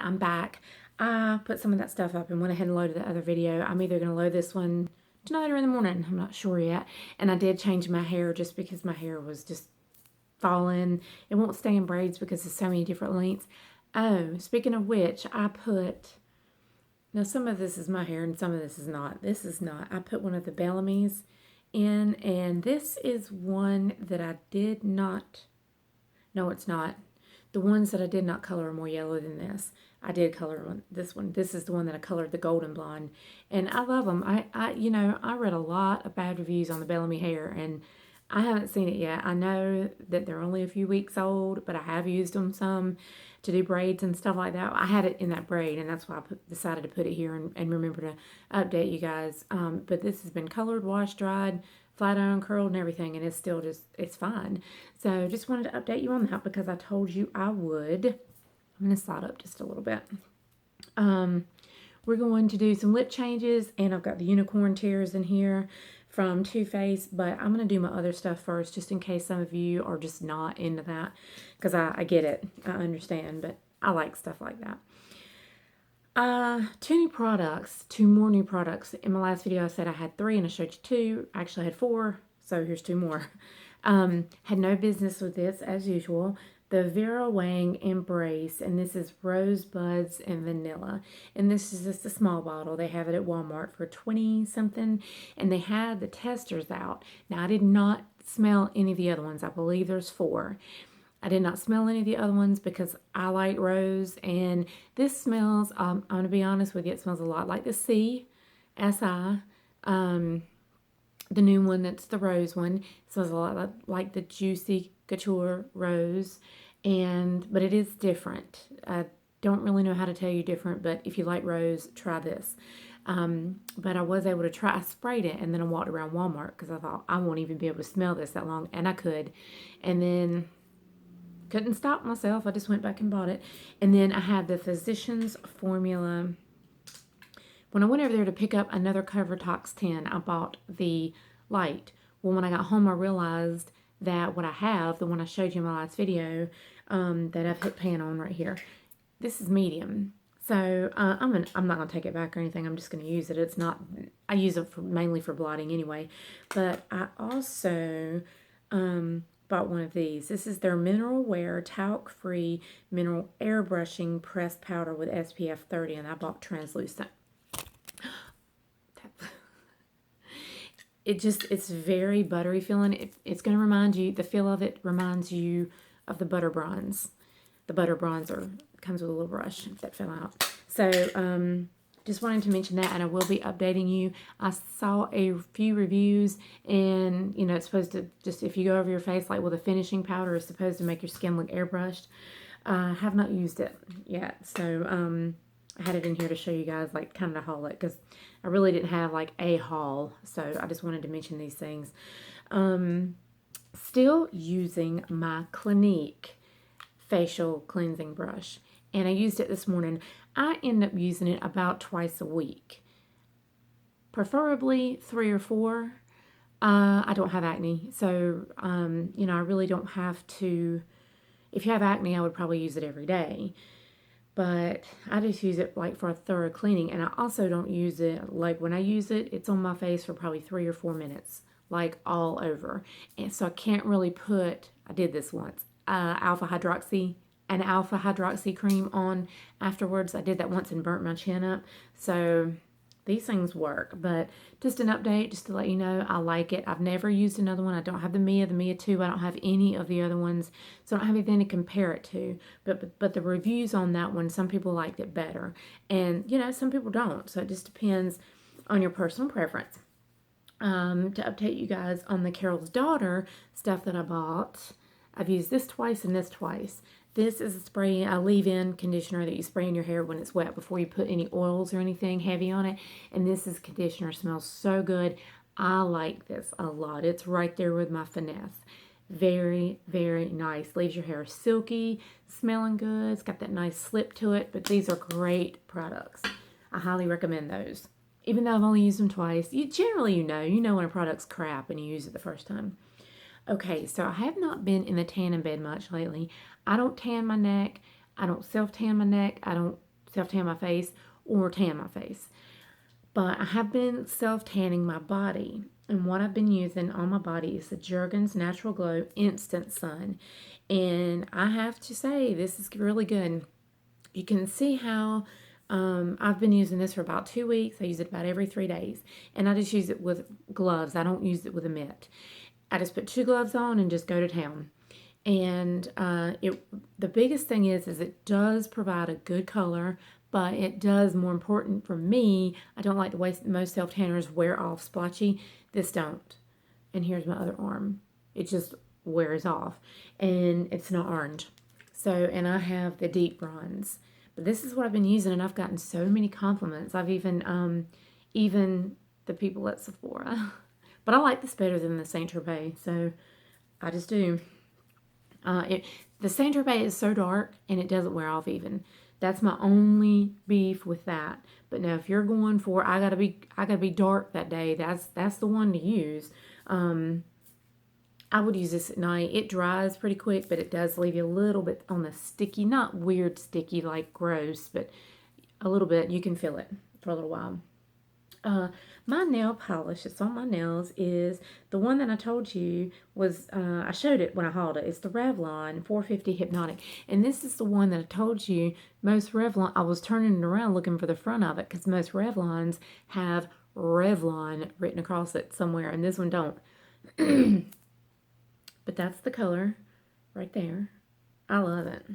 I'm back. I put some of that stuff up and went ahead and loaded the other video. I'm either going to load this one tonight or in the morning. I'm not sure yet. And I did change my hair just because my hair was just falling. It won't stay in braids because there's so many different lengths. Oh, speaking of which, I put... Now, some of this is my hair and some of this is not. This is not. I put one of the Bellamis in, and this is one that I did not... No, it's not. The ones that I did not color are more yellow than this. I did color this one. This is the one that I colored the golden blonde. And I love them. You know, I read a lot of bad reviews on the Bellami hair, and I haven't seen it yet. I know that they're only a few weeks old, but I have used them some to do braids and stuff like that. I had it in that braid, and that's why I decided to put it here and remember to update you guys. But this has been colored, washed, dried, flat iron, curled, and everything, and it's still just, it's fine. So just wanted to update you on that because I told you I would. I'm going to slide up just a little bit. We're going to do some lip changes, and I've got the unicorn tears in here from Too Faced, but I'm going to do my other stuff first just in case some of you are just not into that, because I get it. I understand, but I like stuff like that. Two more new products. In my last video, I said I had 3 and I showed you 2. I actually had 4, so here's 2 more. Had no business with this as usual. The Vera Wang Embrace, and this is Rosebuds and Vanilla. And this is just a small bottle. They have it at Walmart for 20 something, and they had the testers out. Now, I did not smell any of the other ones. I believe there's 4. I did not smell any of the other ones because I like rose, and this smells, I'm going to be honest with you, it smells a lot like the CSI, the new one that's the rose one. It smells a lot like the Juicy Couture Rose, but it is different. I don't really know how to tell you different, but if you like rose, try this. But I was able to try, I sprayed it, and then I walked around Walmart because I thought I won't even be able to smell this that long, and I could, and then couldn't stop myself. I just went back and bought it. And then I had the Physicians Formula. When I went over there to pick up another Covertox 10, I bought the light. Well, when I got home, I realized that what I have, the one I showed you in my last video, that I've hit pan on right here, this is medium. So I'm not going to take it back or anything. I'm just going to use it. It's not, I use it mainly for blotting anyway. But I also... bought one of these. This is their Mineral Wear Talc-Free Mineral Airbrushing Pressed Powder with SPF 30, and I bought translucent. It's very buttery feeling. It's going to remind you, the feel of it reminds you of the butter bronze. The butter bronzer comes with a little brush, if that fell out. So, just wanted to mention that, and I will be updating you. I saw a few reviews, and you know, it's supposed to just, if you go over your face, like, well, the finishing powder is supposed to make your skin look airbrushed. I have not used it yet, so I had it in here to show you guys, like, kind of to haul it, because I really didn't have like a haul, so I just wanted to mention these things. Still using my Clinique facial cleansing brush, and I used it this morning. I end up using it about twice a week, preferably 3 or 4. I don't have acne, so you know, I really don't have to. If you have acne, I would probably use it every day, but I just use it like for a thorough cleaning. And I also don't use it, like, when I use it, it's on my face for probably 3 or 4 minutes, like all over. And so I can't really put, I did this once, alpha hydroxy cream on afterwards. I did that once and burnt my chin up. So these things work, but just an update, just to let you know, I like it. I've never used another one. I don't have the Mia 2. I don't have any of the other ones, so I don't have anything to compare it to. But the reviews on that one, some people liked it better, and you know, some people don't. So it just depends on your personal preference. To update you guys on the Carol's Daughter stuff that I bought, I've used this twice and this twice. This is a leave-in conditioner that you spray in your hair when it's wet before you put any oils or anything heavy on it. And this is conditioner. Smells so good. I like this a lot. It's right there with my Finesse. Very, very nice. Leaves your hair silky, smelling good. It's got that nice slip to it. But these are great products. I highly recommend those. Even though I've only used them twice, you know when a product's crap and you use it the first time. Okay, so I have not been in the tanning bed much lately. I don't tan my neck. I don't self-tan my neck. I don't self-tan my face or tan my face. But I have been self-tanning my body. And what I've been using on my body is the Jergen's Natural Glow Instant Sun. And I have to say, this is really good. You can see how I've been using this for about 2 weeks. I use it about every 3 days. And I just use it with gloves. I don't use it with a mitt. I just put 2 gloves on and just go to town. And the biggest thing is it does provide a good color, but it does, more important for me, I don't like the way most self-tanners wear off splotchy. This don't. And here's my other arm. It just wears off. And it's not orange. So, and I have the deep bronze. But this is what I've been using, and I've gotten so many compliments. I've even, even the people at Sephora. But I like this better than the Saint Tropez, so I just do. The Saint Tropez is so dark, and it doesn't wear off even. That's my only beef with that. But now, if you're going for I gotta be dark that day, that's the one to use. I would use this at night. It dries pretty quick, but it does leave you a little bit on the sticky, not weird sticky like gross, but a little bit. You can feel it for a little while. My nail polish that's on my nails is the one that I told you was, I showed it when I hauled it. It's the Revlon 450 Hypnotic. And this is the one that I told you, most Revlon, I was turning it around looking for the front of it because most Revlons have Revlon written across it somewhere, and this one don't. But that's the color right there. I love it.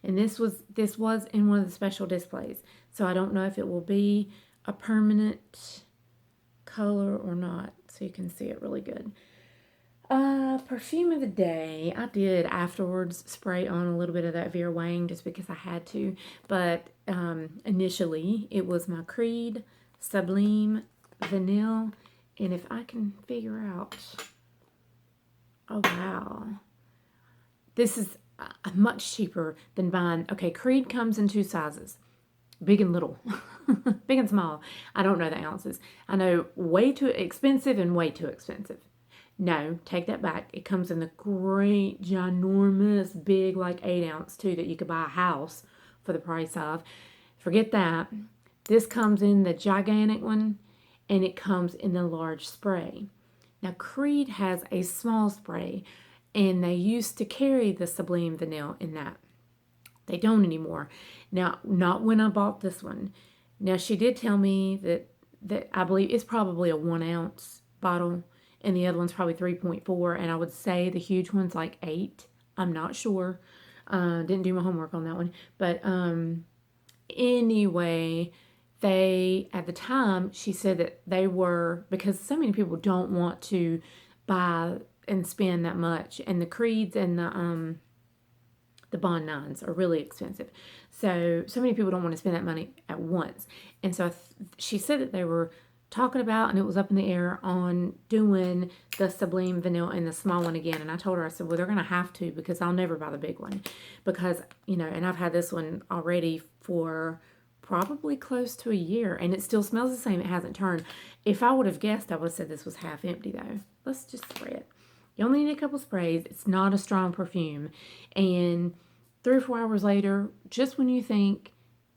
And this was in one of the special displays. So I don't know if it will be a permanent color or not, so you can see it really good. Perfume of the day, I did afterwards spray on a little bit of that Vera Wang just because I had to, but initially it was my CREED Sublime Vanille, and if I can figure out, oh wow, this is much cheaper than buying, okay, CREED comes in 2 sizes. Big and little. Big and small. I don't know the ounces. I know way too expensive and way too expensive. No, take that back. It comes in the great, ginormous, big, like 8 ounce too, that you could buy a house for the price of. Forget that. This comes in the gigantic one, and it comes in the large spray. Now, CREED has a small spray, and they used to carry the Sublime Vanille in that. They don't anymore. Now, not when I bought this one. Now, she did tell me that I believe it's probably a 1 ounce bottle, and the other one's probably 3.4, and I would say the huge one's like 8. I'm not sure. Didn't do my homework on that one. But anyway, they, at the time, she said that they were, because so many people don't want to buy and spend that much, and the CREEDs and the Bond 9s are really expensive. So many people don't want to spend that money at once. And so she said that they were talking about, and it was up in the air, on doing the Sublime Vanille and the small one again. And I told her, I said, well, they're going to have to, because I'll never buy the big one. Because, you know, and I've had this one already for probably close to a year, and it still smells the same. It hasn't turned. If I would have guessed, I would have said this was half empty, though. Let's just spray it. You only need a couple sprays. It's not a strong perfume. And 3 or 4 hours later, just when you think,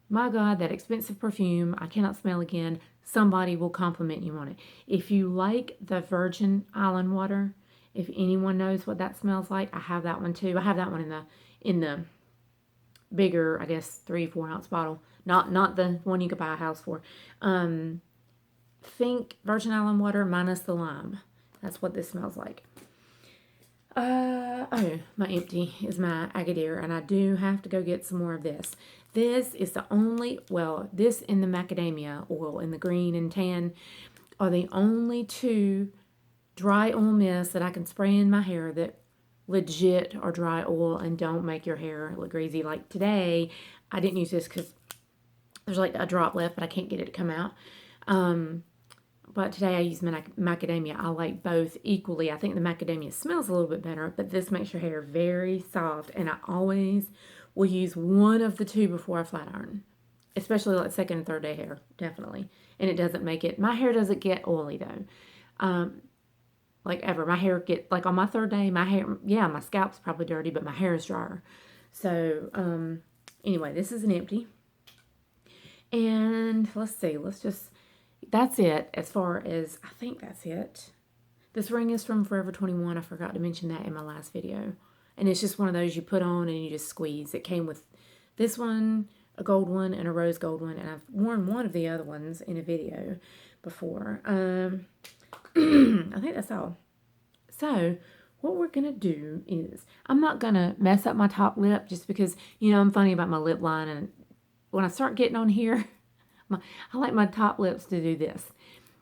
my God, that expensive perfume, I cannot smell again, somebody will compliment you on it. If you like the Virgin Island water, if anyone knows what that smells like, I have that one too. I have that one in the bigger, I guess, 3-4 ounce bottle. Not the one you could buy a house for. Think Virgin Island water minus the lime. That's what this smells like. Oh, my empty is my Agadir, and I do have to go get some more of this. This is the only, well, this and the macadamia oil in the green and tan are the only 2 dry oil mists that I can spray in my hair that legit are dry oil and don't make your hair look greasy. Like today, I didn't use this because there's like a drop left, but I can't get it to come out. But today I use macadamia. I like both equally. I think the macadamia smells a little bit better, but this makes your hair very soft. And I always will use one of the 2 before I flat iron. Especially like 2nd and 3rd day hair, definitely. And it doesn't make it, my hair doesn't get oily though. Like ever. My hair get, like on my 3rd day, my hair, yeah, my scalp's probably dirty, but my hair is drier. So, anyway, this is an empty. And let's see, that's it as far as, I think that's it. This ring is from Forever 21. I forgot to mention that in my last video. And it's just one of those you put on and you just squeeze. It came with this one, a gold one, and a rose gold one. And I've worn one of the other ones in a video before. I think that's all. So what we're going to do is, I'm not going to mess up my top lip just because, you know, I'm funny about my lip line. And when I start getting on here, I like my top lips to do this.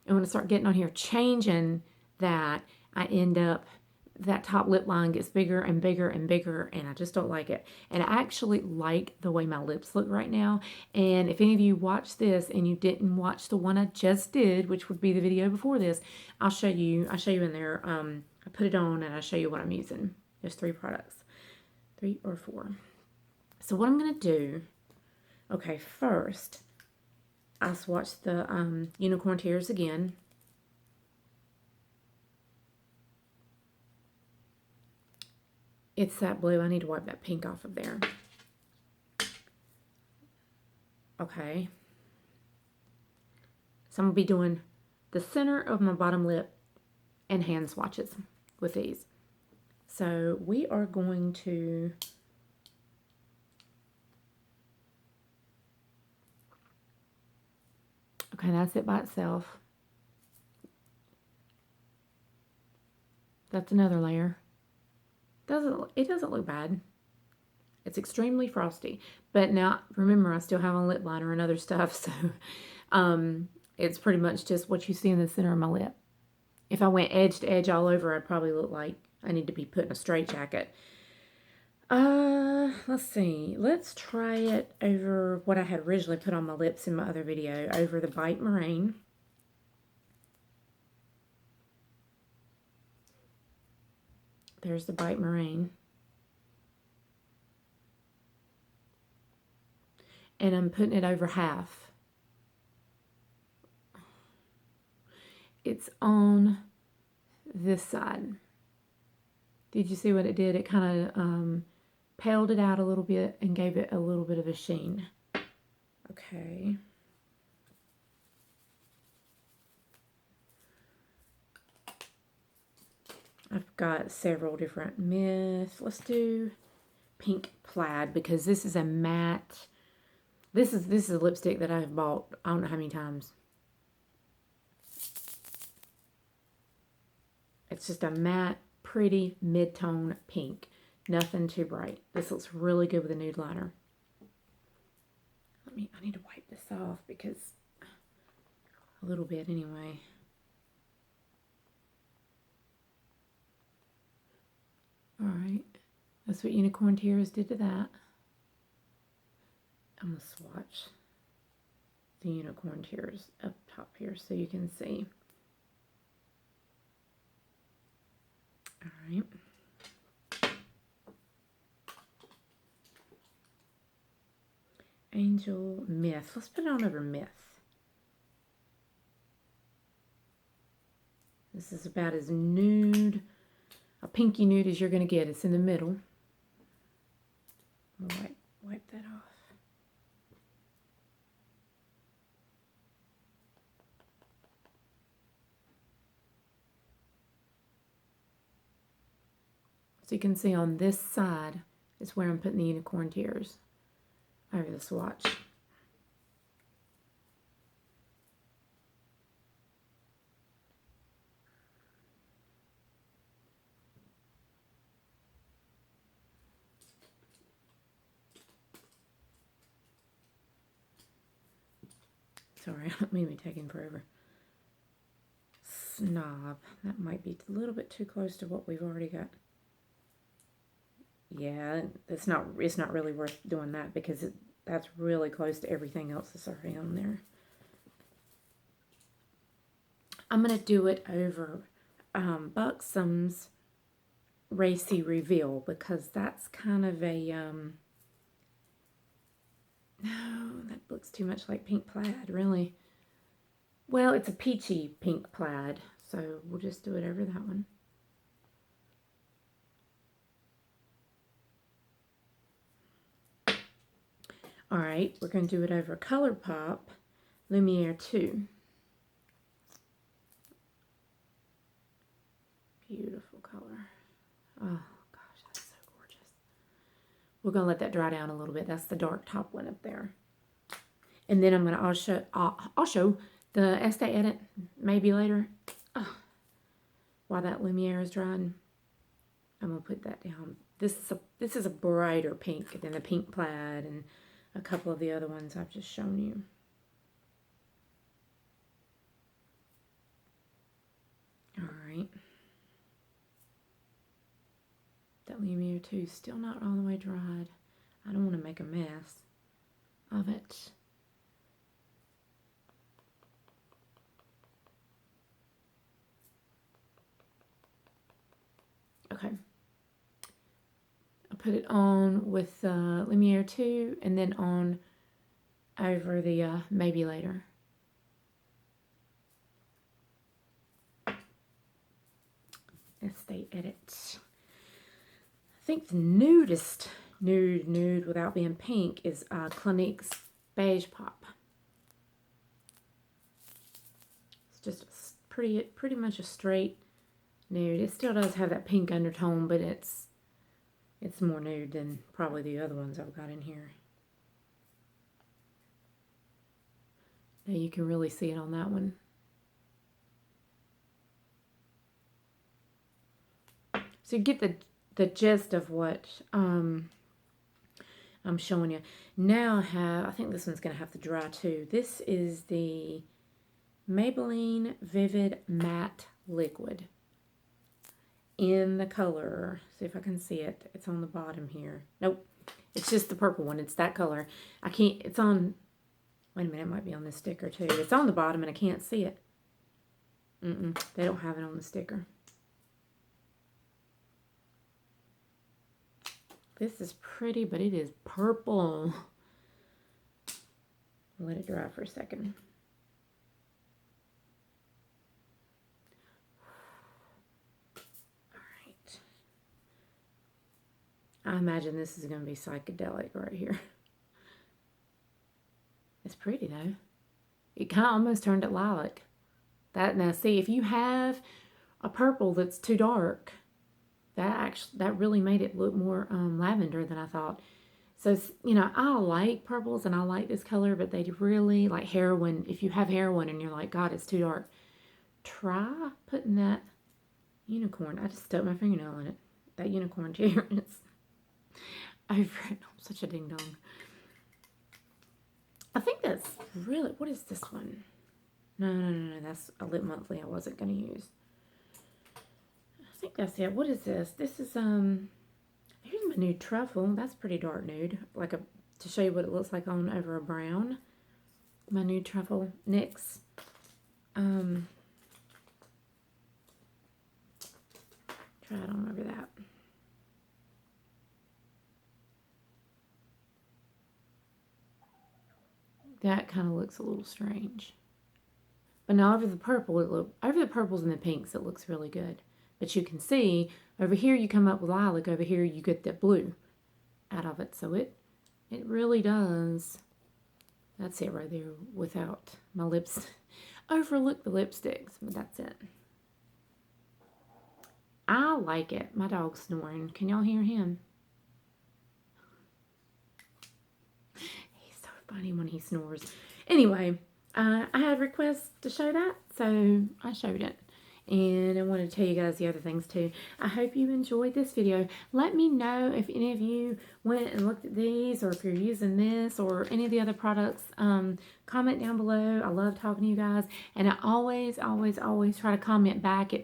And when I start getting on here changing that, I end up, that top lip line gets bigger and bigger and bigger, and I just don't like it. And I actually like the way my lips look right now. And if any of you watch this and you didn't watch the one I just did, which would be the video before this, I'll show you in there. I put it on and I'll show you what I'm using. There's 3 products, 3 or 4. So what I'm going to do, okay, first, I swatched the Unicorn Tears again. It's that blue. I need to wipe that pink off of there. Okay. So I'm going to be doing the center of my bottom lip and hand swatches with these. So we are going to... Okay, that's it by itself. That's another layer. It doesn't look bad. It's extremely frosty. But now, remember, I still have a lip liner and other stuff, so it's pretty much just what you see in the center of my lip. If I went edge to edge all over, I'd probably look like I need to be put in a straitjacket. Let's see. Let's try it over what I had originally put on my lips in my other video, over the Bite Merengue. There's the Bite Merengue. And I'm putting it over half. It's on this side. Did you see what it did? It kind of paled it out a little bit and gave it a little bit of a sheen. Okay. I've got several different myths. Let's do Pink Plaid because this is a matte. This is a lipstick that I've bought I don't know how many times. It's just a matte, pretty mid-tone pink. Nothing too bright. This looks really good with a nude liner. I need to wipe this off because a little bit anyway. Alright, that's what Unicorn Tears did to that. I'm going to swatch the Unicorn Tears up top here so you can see. Alright. Angel Myth. Let's put it on over Myth. This is about as nude, a pinky nude as you're going to get. It's in the middle. Wipe that off. So you can see on this side is where I'm putting the Unicorn Tears over the swatch. Sorry, I don't mean to be taking forever. Snob. That might be a little bit too close to what we've already got. Yeah, it's not really worth doing that because that's really close to everything else that's already on there. I'm going to do it over Buxom's Racy Reveal because that's kind of a, no, that looks too much like Pink Plaid, really. Well, it's a peachy pink plaid, so we'll just do it over that one. All right, we're going to do it over ColourPop Lumiere 2. Beautiful color. Oh, gosh, that's so gorgeous. We're going to let that dry down a little bit. That's the dark top one up there. And then I'm going to I'll show the Estee Edit maybe later. Oh, while that Lumiere is drying, I'm going to put that down. This is a brighter pink than the Pink Plaid and a couple of the other ones I've just shown you. All right. That Lumiere 2 is still not all the way dried. I don't want to make a mess of it. Okay. I'll put it on with Lumiere 2 and then on over the maybe later. Estee Edit. I think the nudest nude without being pink is Clinique's Beige Pop. It's just pretty much a straight nude. It still does have that pink undertone, but it's more nude than probably the other ones I've got in here. Now you can really see it on that one. So you get the gist of what I'm showing you. Now I think this one's going to have to dry too. This is the Maybelline Vivid Matte Liquid in the color. See if I can see it. It's on the bottom here. Nope. It's just the purple one. It's that color. I can't, it's on, wait a minute, it might be on this sticker too. It's on the bottom and I can't see it. They don't have it on the sticker. This is pretty, but it is purple. Let it dry for a second. All right. I imagine this is going to be psychedelic right here. It's pretty though. It kind of almost turned it lilac. Now see, if you have a purple that's too dark, that really made it look more lavender than I thought. So, you know, I like purples and I like this color, but they really, like heroin, if you have heroin and you're like, God, it's too dark, try putting that unicorn. I just stuck my fingernail in it. That unicorn tear, and it's over it. I'm such a ding dong. I think that's really, what is this one? No, that's a Lip Monthly I wasn't going to use. I think that's it. What is this? This is, here's my nude truffle. That's pretty dark nude. To show you what it looks like on over a brown. My nude truffle NYX. Try it on over that. That kind of looks a little strange. But now over the purple, over the purples and the pinks, it looks really good. But you can see, over here you come up with lilac, over here you get that blue out of it. So it really does. That's it right there without my lips. Overlook the lipsticks, but that's it. I like it. My dog's snoring. Can y'all hear him? He's so funny when he snores. Anyway, I had requests to show that, so I showed it. And I wanted to tell you guys the other things too. I hope you enjoyed this video. Let me know if any of you went and looked at these, or if you're using this or any of the other products. Comment down below. I love talking to you guys. And I always try to comment back,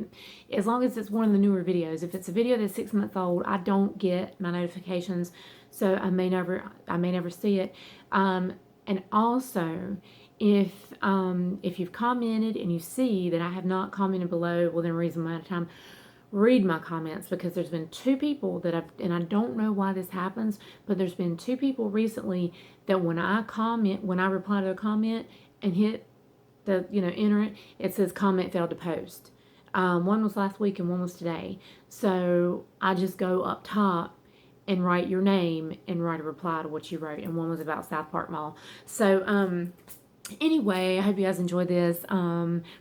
as long as it's one of the newer videos. If it's a video that's 6 months old, I don't get my notifications. So I may never see it. And also, if you've commented and you see that I have not commented below within a reasonable amount of time, read my comments, because there's been 2 people that and I don't know why this happens, but there's been 2 people recently that when I reply to a comment and hit the, enter it, it says comment failed to post. One was last week and one was today. So I just go up top and write your name and write a reply to what you wrote. And one was about South Park Mall. So, anyway, I hope you guys enjoyed this.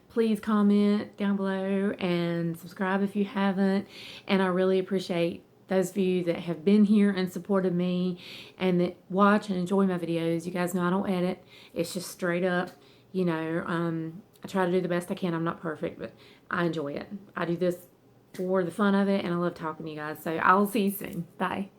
Please comment down below and subscribe if you haven't. And I really appreciate those of you that have been here and supported me and that watch and enjoy my videos. You guys know I don't edit. It's just straight up, you know, I try to do the best I can. I'm not perfect, but I enjoy it. I do this for the fun of it, and I love talking to you guys. So I'll see you soon. Bye.